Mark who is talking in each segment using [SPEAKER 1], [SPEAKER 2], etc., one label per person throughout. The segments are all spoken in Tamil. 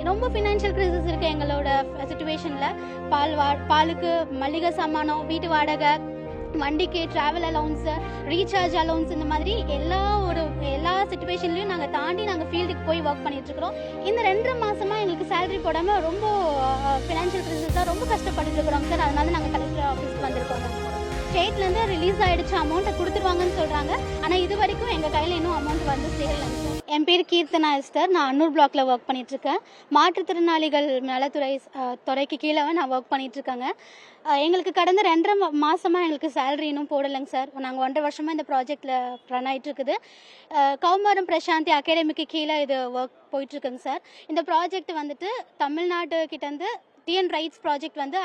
[SPEAKER 1] ரொம்ப ஃபினான்ஷியல் கிரைசிஸ் இருக்குது எங்களோட சிச்சுவேஷனில். பாலுக்கு மளிகை சாமானம், வீட்டு வாடகை, வண்டிக்கு ட்ராவல் அலவுன்ஸு, ரீசார்ஜ் அலவுன்ஸ், இந்த மாதிரி எல்லா சிச்சுவேஷன்லையும் நாங்கள் தாண்டி நாங்கள் ஃபீல்டுக்கு போய் ஒர்க் பண்ணிகிட்ருக்குறோம். இந்த 2.5 மாதமாக எங்களுக்கு சேலரி போடாமல் ரொம்ப ஃபினான்ஷியல் கிரைசிஸாக ரொம்ப கஷ்டப்பட்டுட்டு இருக்கிறோங்க சார். அதனால நாங்கள் கலெக்டர் ஆஃபீஸ்க்கு வந்திருக்கோங்க. ஸ்டேட்லேருந்து ரிலீஸ் ஆகிடுச்சு, அமௌண்ட்டை கொடுத்துருவாங்கன்னு சொல்கிறாங்க. ஆனால் இது வரைக்கும் எங்கள் கையில் இன்னும் அமௌண்ட் வந்து சேரலைங்க சார். என் பேர் கீர்த்தனா எஸ்தர். நான் அன்னூர் பிளாக்ல ஒர்க் பண்ணிகிட்ருக்கேன். மாற்றுத்திறனாளிகள் நலத்துறைக்கு கீழே நான் ஒர்க் பண்ணிகிட்ருக்கேங்க. எங்களுக்கு கடந்த 2.5 மாதமாக எங்களுக்கு சேலரி இன்னும் போடலைங்க சார். நாங்கள் 1.5 வருஷமாக இந்த ப்ராஜெக்டில் ரன் ஆகிட்டுருக்குது. கௌமாரம் பிரசாந்தி அகாடமிக்கு கீழே இது ஒர்க் போயிட்டுருக்குங்க சார். இந்த ப்ராஜெக்ட் வந்துட்டு தமிழ்நாட்டு கிட்டேருந்து டிஎன் ரைட்ஸ் ப்ராஜெக்ட் வந்து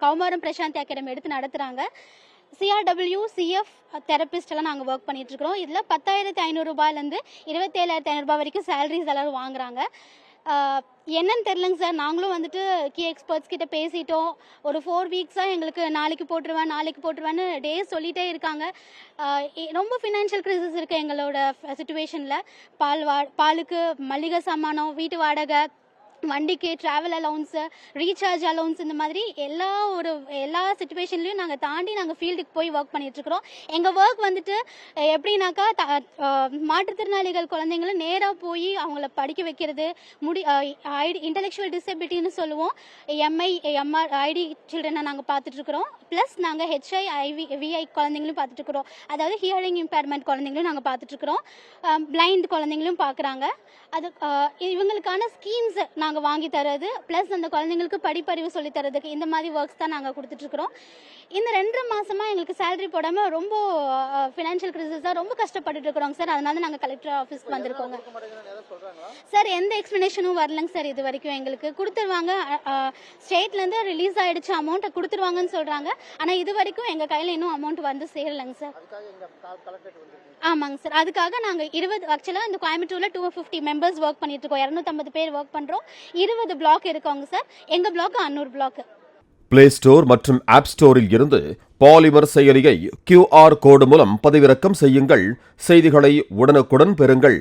[SPEAKER 1] கௌமாரம் பிரசாந்தி அகாடமி எடுத்து நடத்துகிறாங்க. CRW, CF தெரபிஸ்ட் எல்லாம் நாங்கள் ஒர்க் பண்ணிட்டு இருக்கிறோம். இதில் 10,500 ரூபாயிலேருந்து 27,500 ரூபாய் வரைக்கும் சேலரிஸ் எல்லாரும் வாங்குறாங்க. என்னன்னு தெரிலங்க சார். நாங்களும் வந்துட்டு கீ எக்ஸ்பர்ட்ஸ் கிட்ட பேசிட்டோம். ஒரு 4 வீக்ஸாக எங்களுக்கு நாளைக்கு போட்டுருவேன்னு டேஸ் சொல்லிகிட்டே இருக்காங்க. ரொம்ப ஃபினான்ஷியல் கிரைசிஸ் இருக்குது எங்களோட சிச்சுவேஷனில். பாலுக்கு மளிகை சாமானம், வீட்டு வாடகை, வண்டிக்கு ட்ராவல் அலவுன்ஸு, ரீசார்ஜ் அலவுன்ஸ், இந்த மாதிரி எல்லா சிச்சுவேஷன்லையும் நாங்கள் தாண்டி நாங்கள் ஃபீல்டுக்கு போய் ஒர்க் பண்ணிகிட்ருக்குறோம். எங்கள் ஒர்க் வந்துட்டு எப்படின்னாக்கா மாற்றுத்திறனாளிகள் குழந்தைங்களை நேராக போய் அவங்கள படிக்க வைக்கிறது, இன்டெலெக்சுவல் டிசபிலிட்டின்னு சொல்லுவோம். MR ஐடி சில்ட்ரனை நாங்கள் பார்த்துட்ருக்குறோம். ப்ளஸ் நாங்கள் HI, VI குழந்தைங்களும் பார்த்துட்ருக்குறோம். அதாவது ஹியரிங் இம்பேர்மெண்ட் குழந்தைங்களும் நாங்கள் பார்த்துட்ருக்குறோம். பிளைண்ட் குழந்தைங்களும் பார்க்குறாங்க. அது இவங்களுக்கான ஸ்கீம்ஸ் நாங்கள் வாங்கி தரது, ப்ளஸ் அந்த குழந்தைங்களுக்கு படிப்பறிவு சொல்லி தரதுக்கு, இந்த மாதிரி ஒர்க்ஸ் தான் நாங்கள் கொடுத்துட்ருக்குறோம். இந்த 2.5 மாதமாக எங்களுக்கு சேலரி போடாமல் ரொம்ப ஃபினான்ஷியல் கிரைசிஸாக ரொம்ப கஷ்டப்பட்டுட்டு இருக்கிறோங்க சார். அதனால நாங்கள் கலெக்டர் ஆஃபீஸ்க்கு வந்திருக்கோங்க சார். எந்த எக்ஸ்பிளனேஷனும் வரலங்க சார். இது வரைக்கும் எங்களுக்கு கொடுத்துருவாங்க, ஸ்டேட்லேருந்து ரிலீஸ் ஆகிடுச்சு, அமௌண்ட்டை கொடுத்துருவாங்கன்னு சொல்கிறாங்க. ஆனால் இது வரைக்கும் எங்கள் கையில் இன்னும் அமௌண்ட் வந்து சேரலைங்க சார். ஆமாங்க சார். அதுக்காக நாங்கள் ஆக்சுவலாக இந்த கோயம்புத்தூரில் 250 மெம்பர்ஸ் ஒர்க் பண்ணிட்டு இருக்கோம். 250 பேர் ஒர்க் பண்ணுறோம். 20 பிளாக் இருக்கோங்க சார். எங்கள் block Annur block.
[SPEAKER 2] Play store மற்றும் ஆப் ஸ்டோரில் இருந்து பாலிமர் செயலியை QR கோடு மூலம் பதிவிறக்கம் செய்யுங்கள். செய்திகளை உடனுக்குடன் பெறுங்கள்.